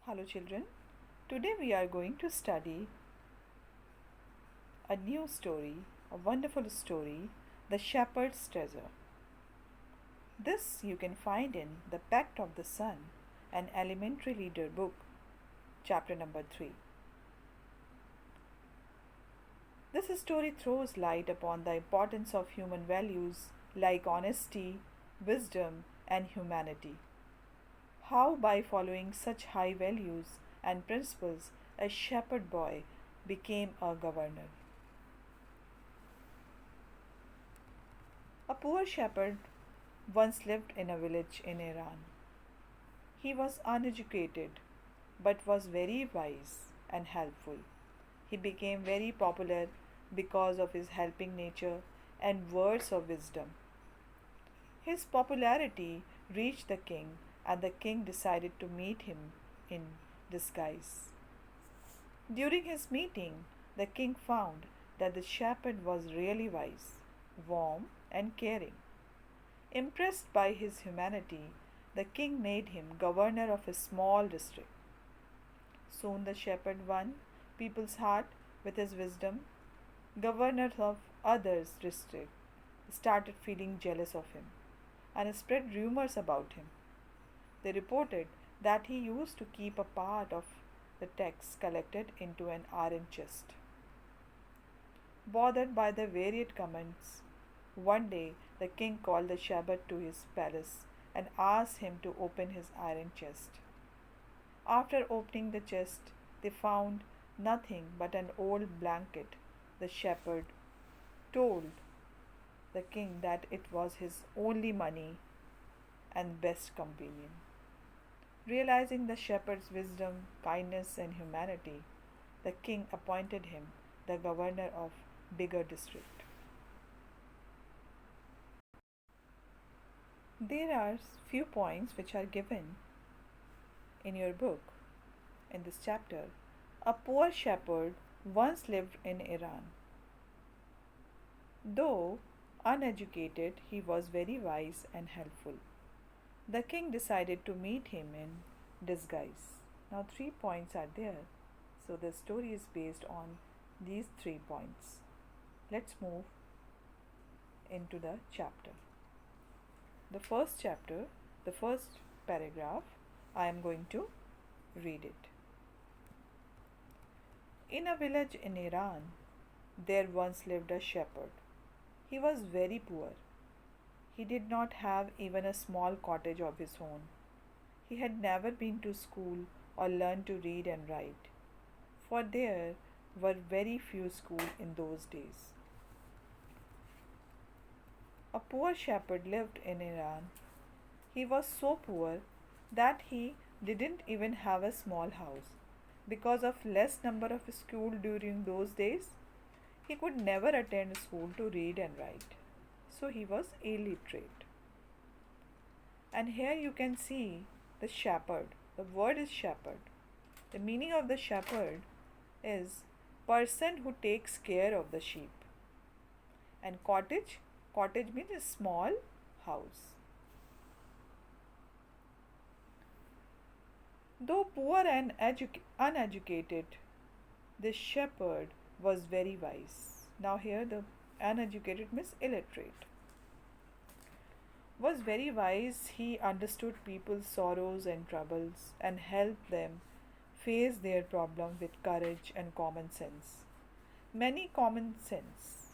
Hello, children. Today we are going to study a new story, a wonderful story, The Shepherd's Treasure. This you can find in The Pact of the Sun, an elementary reader book, chapter number 3. This story throws light upon the importance of human values like honesty, wisdom, and humanity. How, by following such high values and principles, a shepherd boy became a governor. A poor shepherd once lived in a village in Iran. He was uneducated but was very wise and helpful. He became very popular because of his helping nature and words of wisdom. His popularity reached the king, and the king decided to meet him in disguise. During his meeting, the king found that the shepherd was really wise, warm, and caring. Impressed by his humanity, the king made him governor of a small district. Soon the shepherd won people's heart with his wisdom. Governors of others' districts started feeling jealous of him and spread rumors about him. They reported that he used to keep a part of the tax collected into an iron chest. Bothered by the varied comments, one day the king called the shepherd to his palace and asked him to open his iron chest. After opening the chest, they found nothing but an old blanket. The shepherd told the king that it was his only money and best companion. Realizing the shepherd's wisdom, kindness, and humanity, the king appointed him the governor of bigger district. There are few points which are given in your book in this chapter. A poor shepherd once lived in Iran. Though uneducated, he was very wise and helpful. The king decided to meet him in disguise. Now, 3 points are there, so the story is based on these 3 points. Let's move into the chapter. The first chapter, the first paragraph, I am going to read it. In a village in Iran, there once lived a shepherd. He was very poor. He did not have even a small cottage of his own. He had never been to school or learned to read and write, for there were very few schools in those days. A poor shepherd lived in Iran. He was so poor that he didn't even have a small house. Because of less number of school during those days, he could never attend school to read and write. So he was illiterate. And here you can see the shepherd. The word is shepherd. The meaning of the shepherd is person who takes care of the sheep. And cottage means a small house. Though poor and uneducated, this shepherd was very wise. Now, here the uneducated means illiterate. Was very wise, he understood people's sorrows and troubles and helped them face their problem with courage and common sense. Many common sense.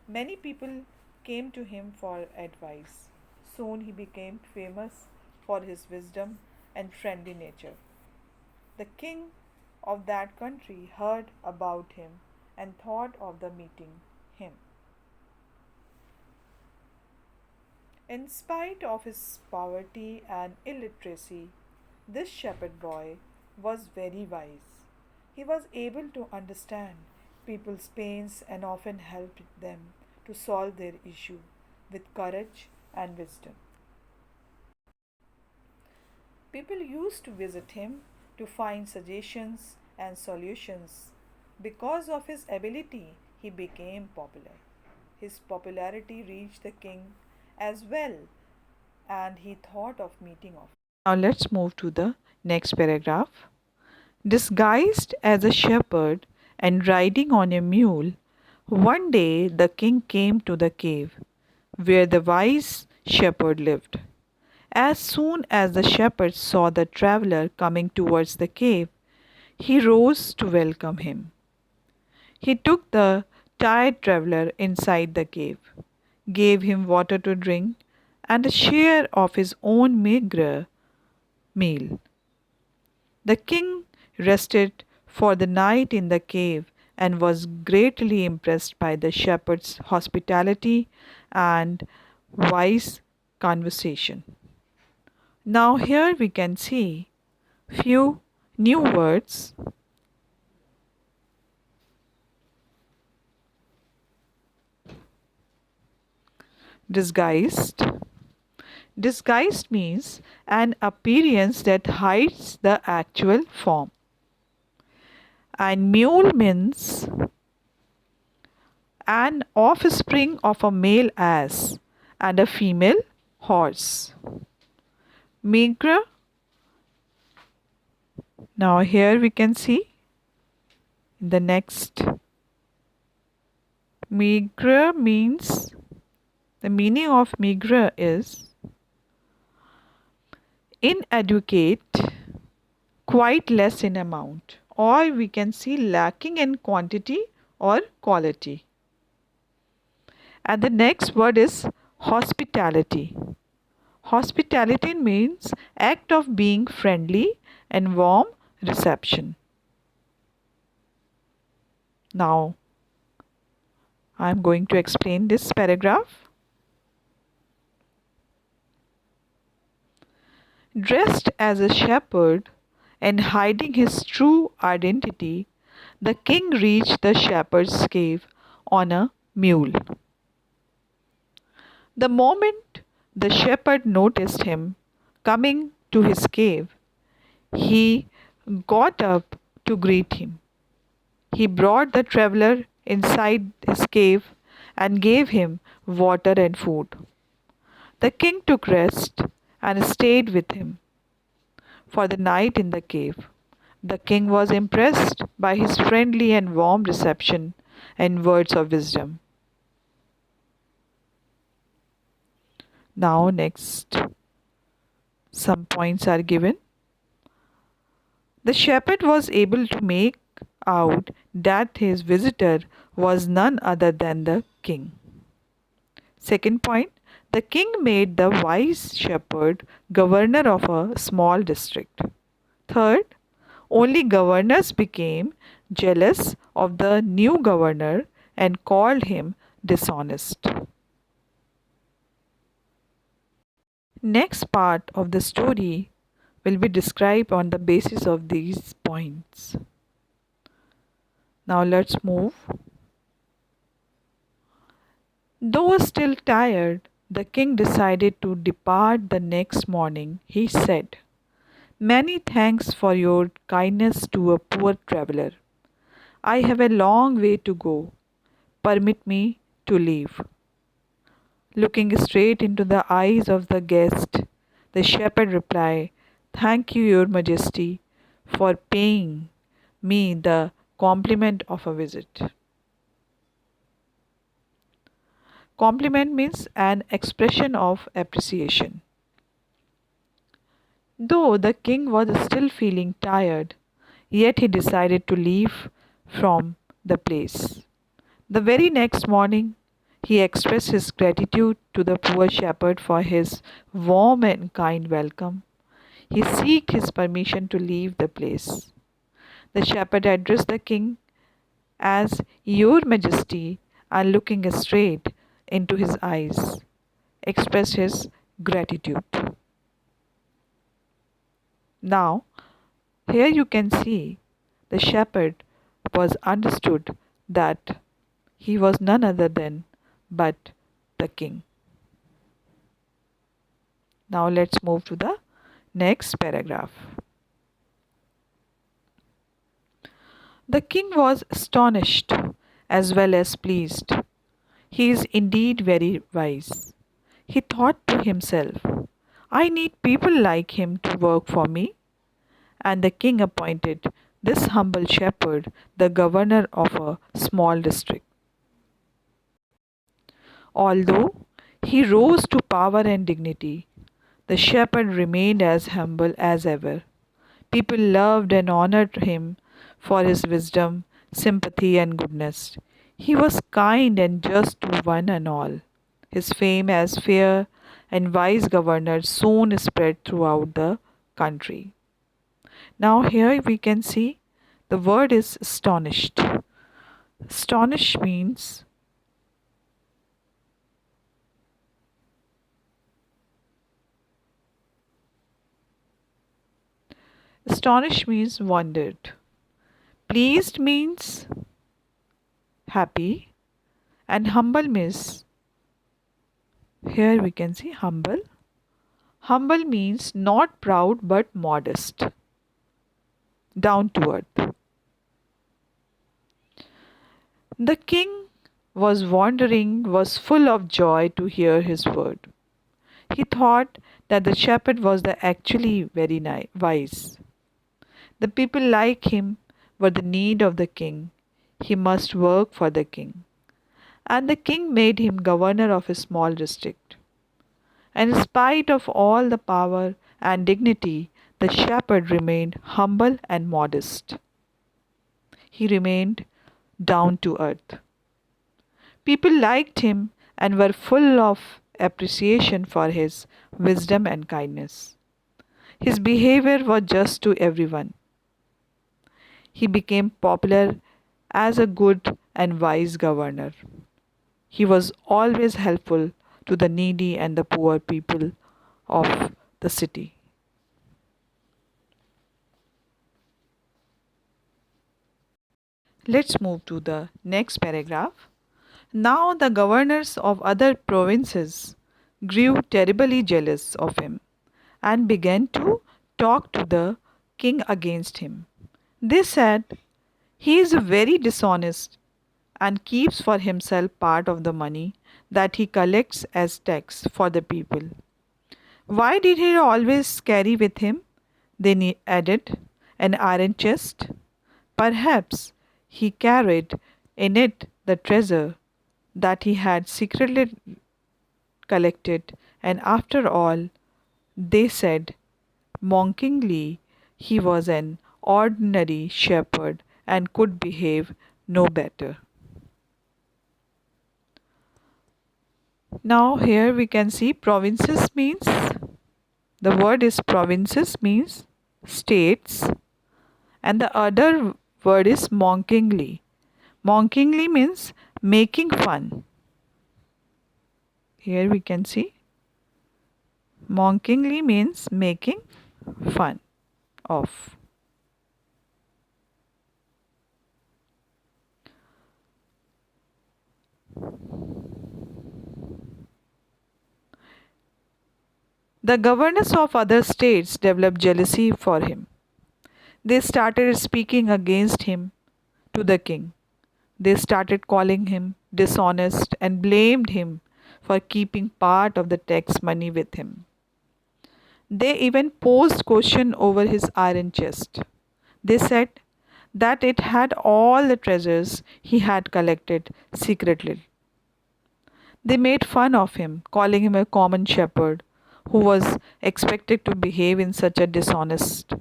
Many people came to him for advice. Soon he became famous for his wisdom and friendly nature. The king of that country heard about him and thought of the meeting him. In spite of his poverty and illiteracy, this shepherd boy was very wise. He was able to understand people's pains and often helped them to solve their issue with courage and wisdom. People used to visit him to find suggestions and solutions. Because of his ability, he became popular. His popularity reached the king as well, and he thought of meeting of. Now let's move to the next paragraph. Disguised as a shepherd and riding on a mule, one day the king came to the cave where the wise shepherd lived. As soon as the shepherd saw the traveler coming towards the cave, he rose to welcome him. He took the tired traveler inside the cave, gave him water to drink, and a share of his own meager meal. The king rested for the night in the cave and was greatly impressed by the shepherd's hospitality and wise conversation. Now here we can see few new words. Disguised. Disguised means an appearance that hides the actual form. And mule means an offspring of a male ass and a female horse. Migra. Now here we can see the next. Migra means, the meaning of migra is inadequate, quite less in amount, or we can see lacking in quantity or quality. And the next word is hospitality. Hospitality means act of being friendly and warm reception. Now I am going to explain this paragraph. Dressed as a shepherd and hiding his true identity, the king reached the shepherd's cave on a mule. The moment the shepherd noticed him coming to his cave, he got up to greet him. He brought the traveler inside his cave and gave him water and food. The king took rest and stayed with him for the night in the cave. The king was impressed by his friendly and warm reception and words of wisdom. Now, next, some points are given. The shepherd was able to make out that his visitor was none other than the king. Second point, the king made the wise shepherd governor of a small district. Third, only governors became jealous of the new governor and called him dishonest. Next part of the story will be described on the basis of these points. Now let's move. Though still tired, the king decided to depart the next morning. He said, "Many thanks for your kindness to a poor traveler. I have a long way to go. Permit me to leave." Looking straight into the eyes of the guest, the shepherd replied, "Thank you, Your Majesty, for paying me the compliment of a visit." Compliment means an expression of appreciation. Though the king was still feeling tired, yet he decided to leave from the place. The very next morning, he expressed his gratitude to the poor shepherd for his warm and kind welcome. He sought his permission to leave the place. The shepherd addressed the king as "Your Majesty," and looking straight into his eyes, expressed his gratitude. Now, here you can see the shepherd was understood that he was none other than but the king. Now let's move to the next paragraph. The king was astonished as well as pleased. He is indeed very wise. He thought to himself, "I need people like him to work for me." And the king appointed this humble shepherd, the governor of a small district. Although he rose to power and dignity, the shepherd remained as humble as ever. People loved and honored him for his wisdom, sympathy, and goodness. He was kind and just to one and all. His fame as fair and wise governor soon spread throughout the country. Now, here we can see the word is astonished. Astonish means wondered. Pleased means happy, and humble means, here we can see humble. Humble means not proud but modest, down to earth. The king was full of joy to hear his word. He thought that the shepherd was actually very wise. The people like him were the need of the king. He must work for the king. And the king made him governor of a small district. And in spite of all the power and dignity, the shepherd remained humble and modest. He remained down to earth. People liked him and were full of appreciation for his wisdom and kindness. His behavior was just to everyone. He became popular as a good and wise governor. He was always helpful to the needy and the poor people of the city. Let's move to the next paragraph. Now the governors of other provinces grew terribly jealous of him and began to talk to the king against him. They said, "He is very dishonest and keeps for himself part of the money that he collects as tax for the people. Why did he always carry with him," they added, "an iron chest? Perhaps he carried in it the treasure that he had secretly collected, and after all," they said mockingly, "he was an ordinary shepherd and could behave no better." Now, here we can see provinces means, the word is provinces means states, and the other word is mockingly. Mockingly means making fun. Here we can see mockingly means making fun of. The governors of other states developed jealousy for him. They started speaking against him to the king. They started calling him dishonest and blamed him for keeping part of the tax money with him. They even posed question over his iron chest. They said that it had all the treasures he had collected secretly. They made fun of him, calling him a common shepherd who was expected to behave in such a dishonest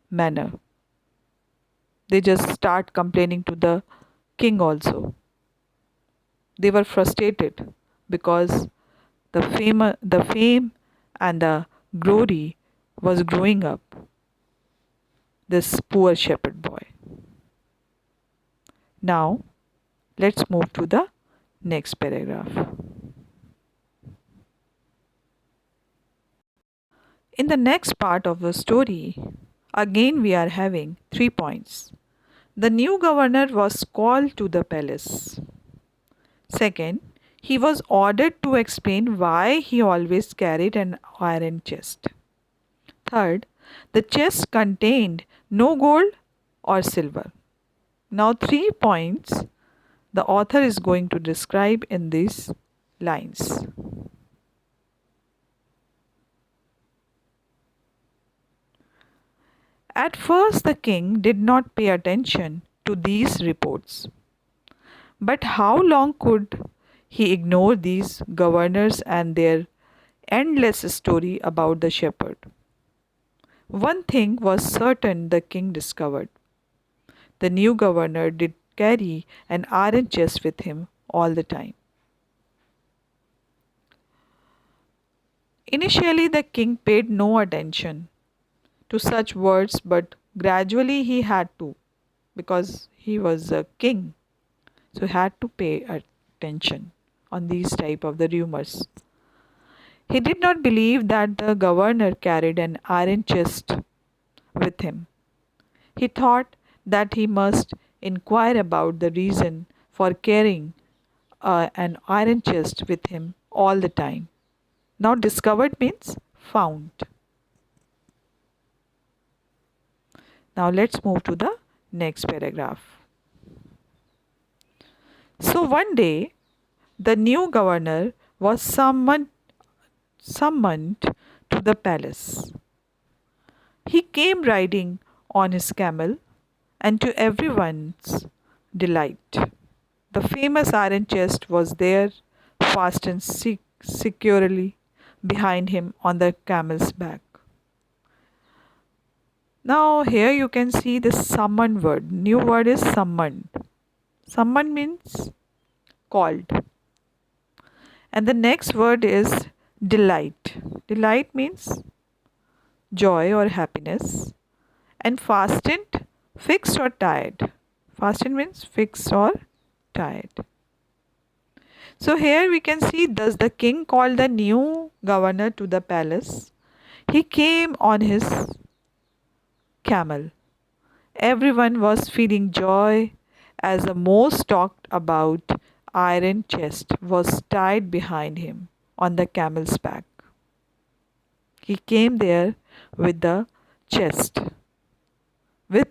manner. They just start complaining to the king also. They were frustrated because the fame and the glory was growing up this poor shepherd boy. Now, let's move to the next paragraph. In the next part of the story, again we are having 3 points. The new governor was called to the palace. Second, he was ordered to explain why he always carried an iron chest. Third, the chest contained no gold or silver. Now, 3 points the author is going to describe in these lines. At first, the king did not pay attention to these reports. But how long could he ignore these governors and their endless story about the shepherd? One thing was certain the king discovered. The new governor did carry an iron chest with him all the time. Initially, the king paid no attention to such words, but gradually he had to, because he was a king, so he had to pay attention on these type of the rumors. He did not believe that the governor carried an iron chest with him. He thought that he must inquire about the reason for carrying an iron chest with him all the time. Now, discovered means found. Now, let's move to the next paragraph. So, one day, the new governor was summoned to the palace. He came riding on his camel, and to everyone's delight, the famous iron chest was there, fastened securely behind him on the camel's back. Now, here you can see the summon word. New word is summoned. Summon means called. And the next word is delight. Delight means joy or happiness. And fastened, fixed or tied. Fastened means fixed or tied. So here we can see, thus the king called the new governor to the palace. He came on his camel. Everyone was feeling joy as the most talked about iron chest was tied behind him on the camel's back. He came there with the chest, with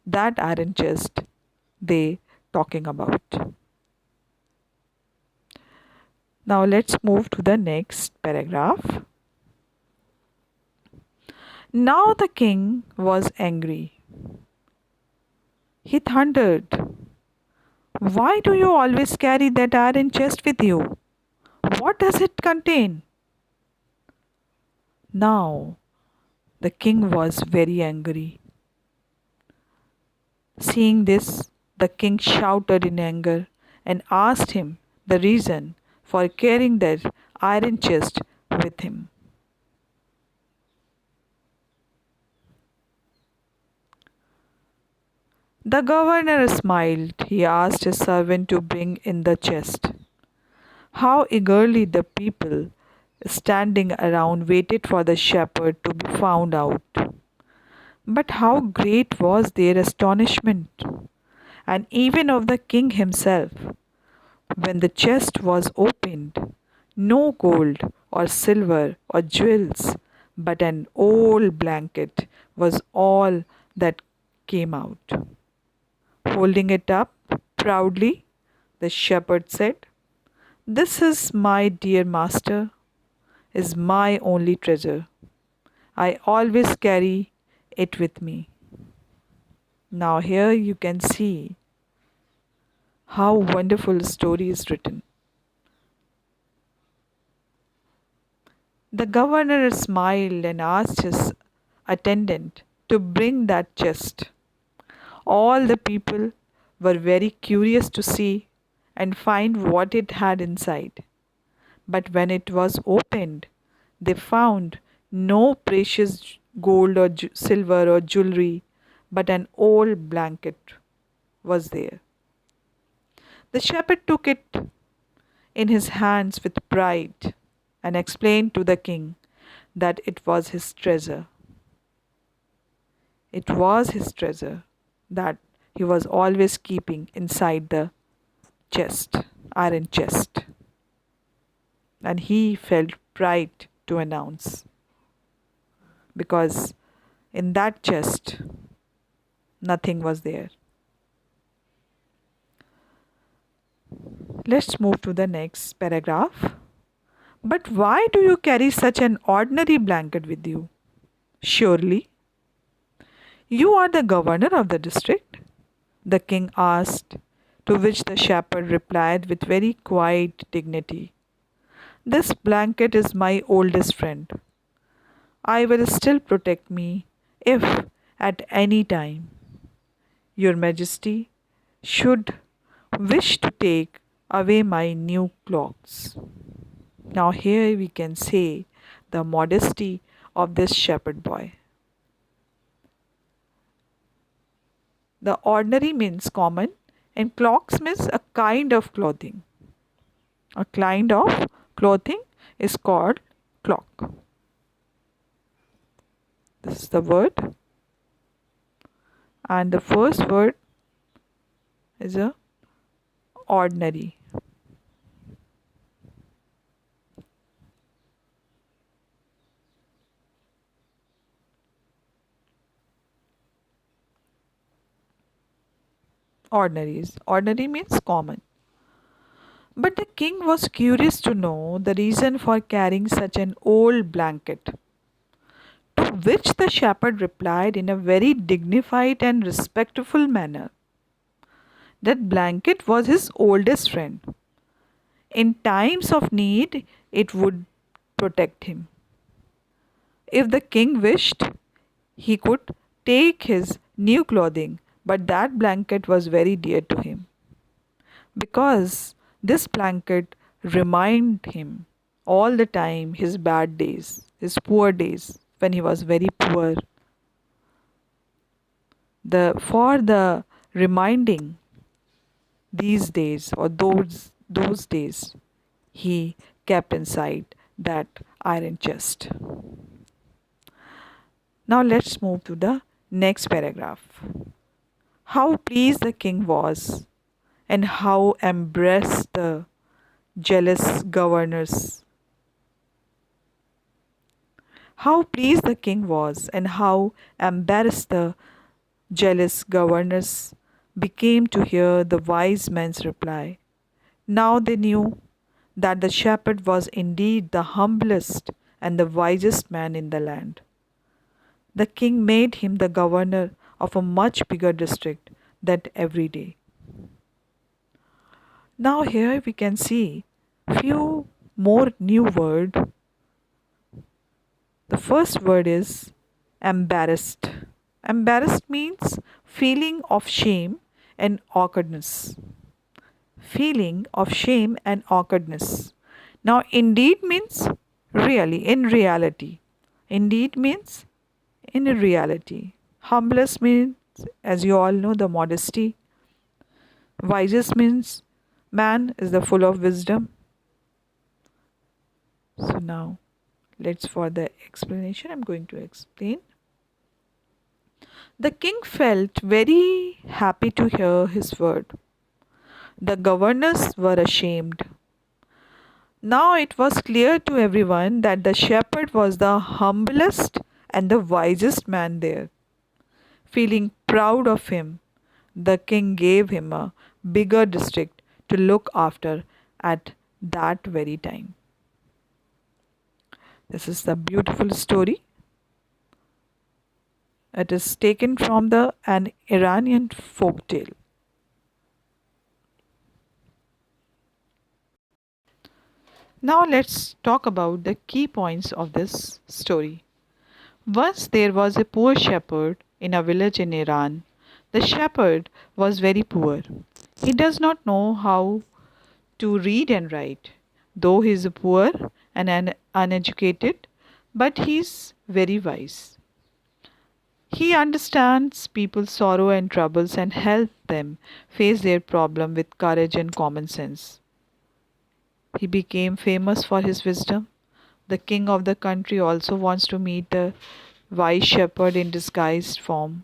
that iron chest they talking about. Now let's move to the next paragraph. Now the king was angry. He thundered, "Why do you always carry that iron chest with you? What does it contain?" Now the king was very angry. Seeing this, the king shouted in anger and asked him the reason for carrying that iron chest with him. The governor smiled. He asked his servant to bring in the chest. How eagerly the people standing around waited for the shepherd to be found out. But how great was their astonishment, and even of the king himself, when the chest was opened. No gold or silver or jewels, but an old blanket was all that came out. Holding it up proudly, the shepherd said, "This is my dear master, is my only treasure. I always carry it with me." Now, here you can see how wonderful story is written. The governor smiled and asked his attendant to bring that chest. All the people were very curious to see and find what it had inside. But when it was opened, they found no precious gold or silver or jewelry, but an old blanket was there. The shepherd took it in his hands with pride and explained to the king that it was his treasure. It was his treasure that he was always keeping inside the chest, iron chest. And he felt pride to announce, because in that chest nothing was there. Let's move to the next paragraph. But why do you carry such an ordinary blanket with you? Surely You are the governor of the district? The king asked, to which the shepherd replied with very quiet dignity, "This blanket is my oldest friend. I will still protect me if at any time your majesty should wish to take away my new clothes." Now, here we can say the modesty of this shepherd boy. The ordinary means common, and clogs means a kind of clothing. A kind of clothing is called cloak. This is the word, and the first word is a ordinary. Ordinaries. Ordinary means common. But the king was curious to know the reason for carrying such an old blanket, to which the shepherd replied in a very dignified and respectful manner that blanket was his oldest friend. In times of need, it would protect him. If the king wished, he could take his new clothing, but that blanket was very dear to him because this blanket reminded him all the time his bad days, his poor days when he was very poor. For the reminding these days or those days, he kept inside that iron chest. Now let's move to the next paragraph. How pleased the king was, and how embarrassed the jealous governors. How pleased the king was, and how embarrassed the jealous governors became to hear the wise man's reply. Now they knew that the shepherd was indeed the humblest and the wisest man in the land. The king made him the governor of a much bigger district than every day. Now here we can see few more new word. The first word is embarrassed. Embarrassed means feeling of shame and awkwardness. Feeling of shame and awkwardness. Now indeed means really, in reality. Indeed means in reality. Humblest means, as you all know, the modesty. Wisest means man is the full of wisdom. So now let's for the explanation. I'm going to explain. The king felt very happy to hear his word. The governors were ashamed. Now it was clear to everyone that the shepherd was the humblest and the wisest man there. Feeling proud of him, the king gave him a bigger district to look after at that very time. This is the beautiful story. It is taken from an Iranian folk tale. Now let's talk about the key points of this story. Once there was a poor shepherd in a village in Iran. The shepherd was very poor. He does not know how to read and write, though he is poor and uneducated, but he is very wise. He understands people's sorrow and troubles and helps them face their problem with courage and common sense. He became famous for his wisdom. The king of the country also wants to meet the wise shepherd in disguised form.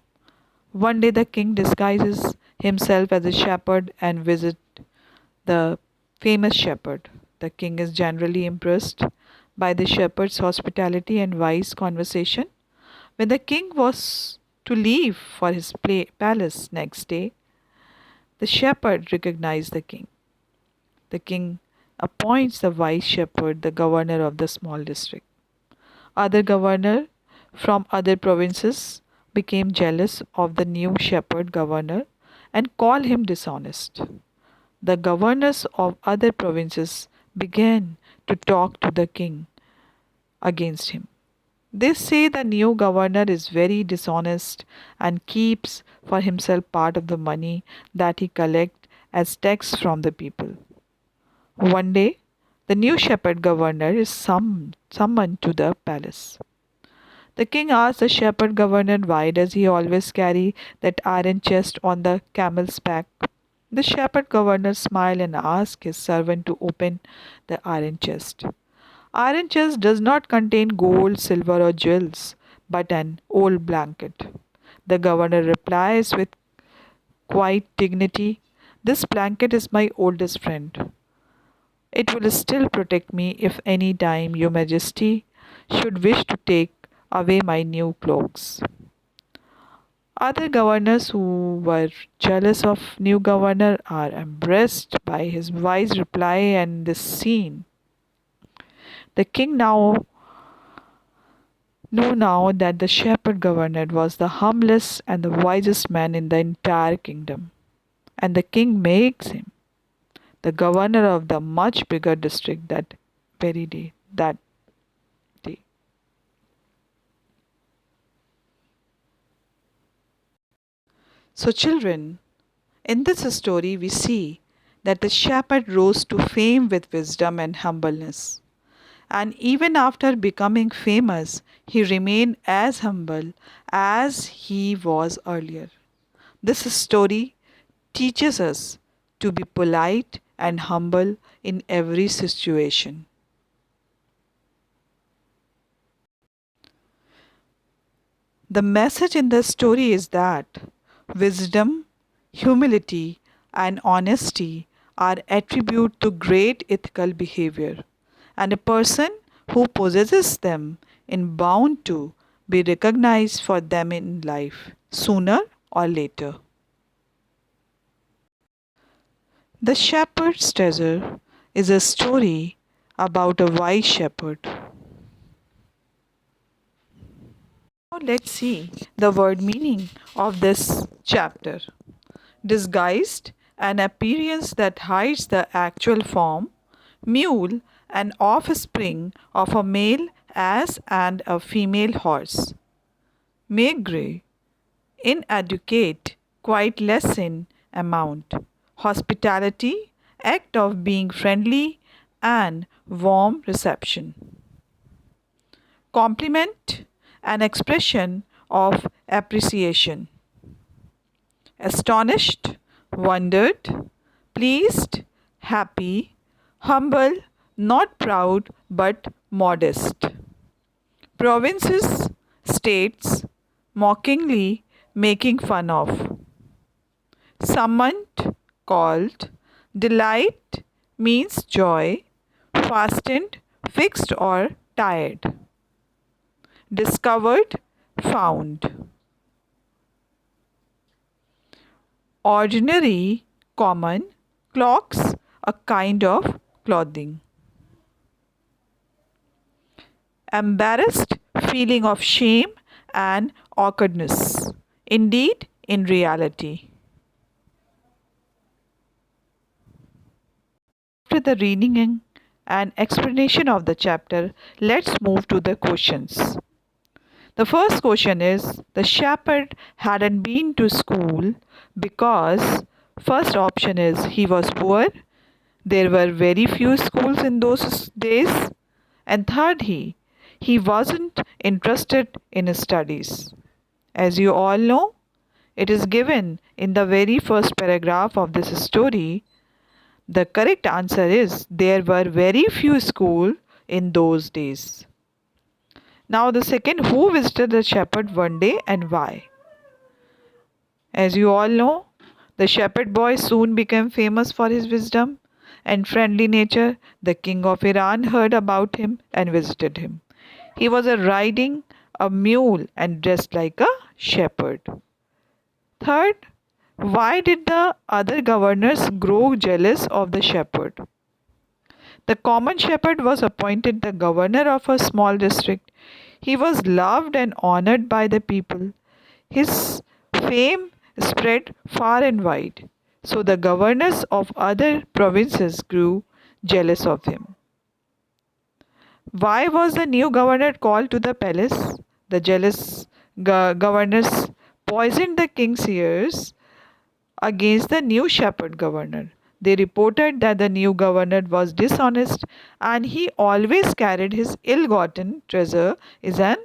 One day the king disguises himself as a shepherd and visits the famous shepherd. The king is generally impressed by the shepherd's hospitality and wise conversation. When the king was to leave for his palace next day, the shepherd recognized the king. The king appoints the wise shepherd the governor of the small district. Other governors from other provinces became jealous of the new shepherd governor and called him dishonest. The governors of other provinces began to talk to the king against him. They say the new governor is very dishonest and keeps for himself part of the money that he collects as tax from the people. One day, the new shepherd governor is summoned to the palace. The king asks the shepherd governor why does he always carry that iron chest on the camel's back. The shepherd governor smiled and asked his servant to open the iron chest. Iron chest does not contain gold, silver, or jewels, but an old blanket. The governor replies with quiet dignity, "This blanket is my oldest friend. It will still protect me if any time your majesty should wish to take away my new clothes." Other governors who were jealous of new governor are impressed by his wise reply and this scene. The king now knew now that the shepherd governor was the humblest and the wisest man in the entire kingdom, and the king makes him the governor of the much bigger district that day. So, children, in this story, we see that the shepherd rose to fame with wisdom and humbleness. And even after becoming famous, he remained as humble as he was earlier. This story teaches us to be polite and humble in every situation. The message in the story is that wisdom, humility, and honesty are attributes to great ethical behavior, and a person who possesses them is bound to be recognized for them in life sooner or later. The Shepherd's Treasure is a story about a wise shepherd. Now let's see the word meaning of this chapter. Disguised, an appearance that hides the actual form. Mule, an offspring of a male ass and a female horse. Maigre, inadequate, quite less in amount. Hospitality, act of being friendly and warm reception. Compliment, an expression of appreciation. Astonished, wondered, pleased, happy, humble, not proud but modest. Provinces, states, mockingly making fun of. Summoned, called. Delight means joy. Fastened, fixed or tied. Discovered, found. Ordinary, common. Cloaks, a kind of clothing. Embarrassed, feeling of shame and awkwardness. Indeed, in reality. After the reading and explanation of the chapter, let's move to the questions. The first question is the shepherd hadn't been to school because first option is he was poor. There were very few schools in those days. And third, he wasn't interested in studies. As you all know, it is given in the very first paragraph of this story. The correct answer is there were very few schools in those days. Now the second, who visited the shepherd one day and why? As you all know, the shepherd boy soon became famous for his wisdom and friendly nature. The king of Iran heard about him and visited him. He was riding a mule and dressed like a shepherd. Third, why did the other governors grow jealous of the shepherd? The common shepherd was appointed the governor of a small district. He was loved and honored by the people. His fame spread far and wide, so the governors of other provinces grew jealous of him. Why was the new governor called to the palace? The jealous governors poisoned the king's ears against the new shepherd governor. They reported that the new governor was dishonest and he always carried his ill gotten treasure in an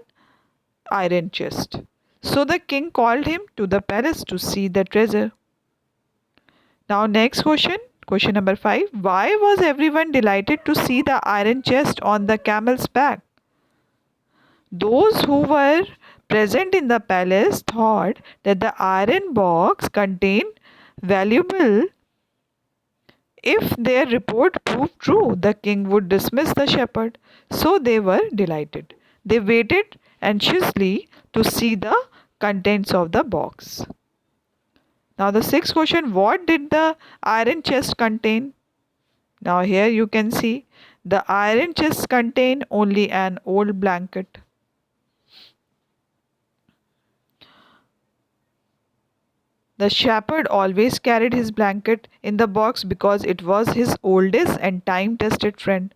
iron chest. So the king called him to the palace to see the treasure. Now, next question. Question number 5. Why was everyone delighted to see the iron chest on the camel's back? Those who were present in the palace thought that the iron box contained valuable. If their report proved true, the king would dismiss the shepherd. So they were delighted. They waited anxiously to see the contents of the box. Now, the sixth question, what did the iron chest contain? Now, here you can see the iron chest contained only an old blanket. The shepherd always carried his blanket in the box because it was his oldest and time tested friend.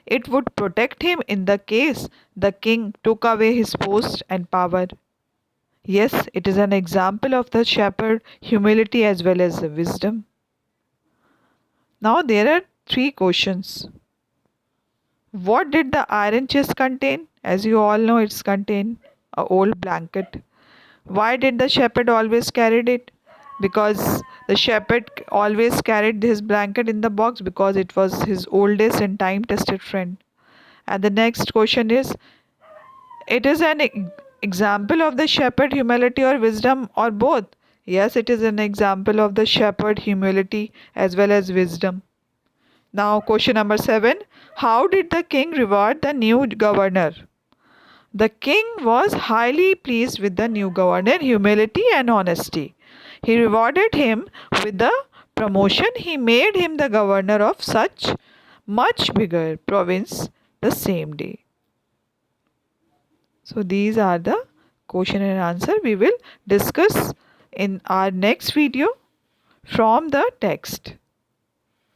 It would protect him in the case the king took away his post and power. Yes, it is an example of the shepherd humility as well as wisdom. Now there are 3 questions. What did the iron chest contain? As you all know, it's contained a old blanket. Why did the shepherd always carried it? Because the shepherd always carried his blanket in the box because it was his oldest and time tested friend. And the next question is, it is an example of the shepherd humility or wisdom or both? Yes, it is an example of the shepherd humility as well as wisdom. Now, question number 7. How did the king reward the new governor? The king was highly pleased with the new governor, humility and honesty. He rewarded him with the promotion. He made him the governor of such much bigger province the same day. So these are the question and answer we will discuss in our next video from the text.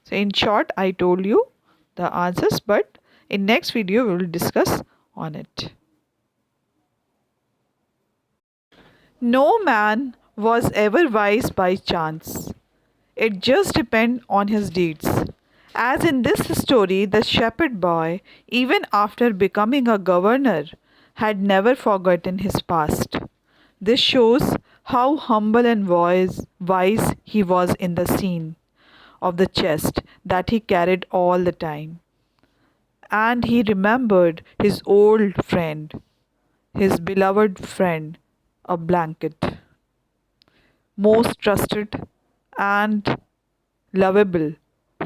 So in short, I told you the answers, but in next video we will discuss on it. No man was ever wise by chance. It just depends on his deeds. As in this story, the shepherd boy, even after becoming a governor, had never forgotten his past. This shows how humble and wise he was in the scene of the chest that he carried all the time. And he remembered his old friend, his beloved friend, a blanket, most trusted and lovable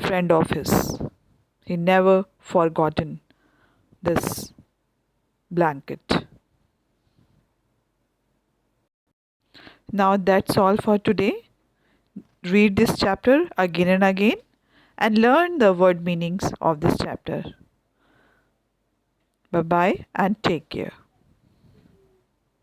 friend of his. He never forgotten this blanket. Now that's all for today. Read this chapter again and again and learn the word meanings of this chapter. Bye bye and take care.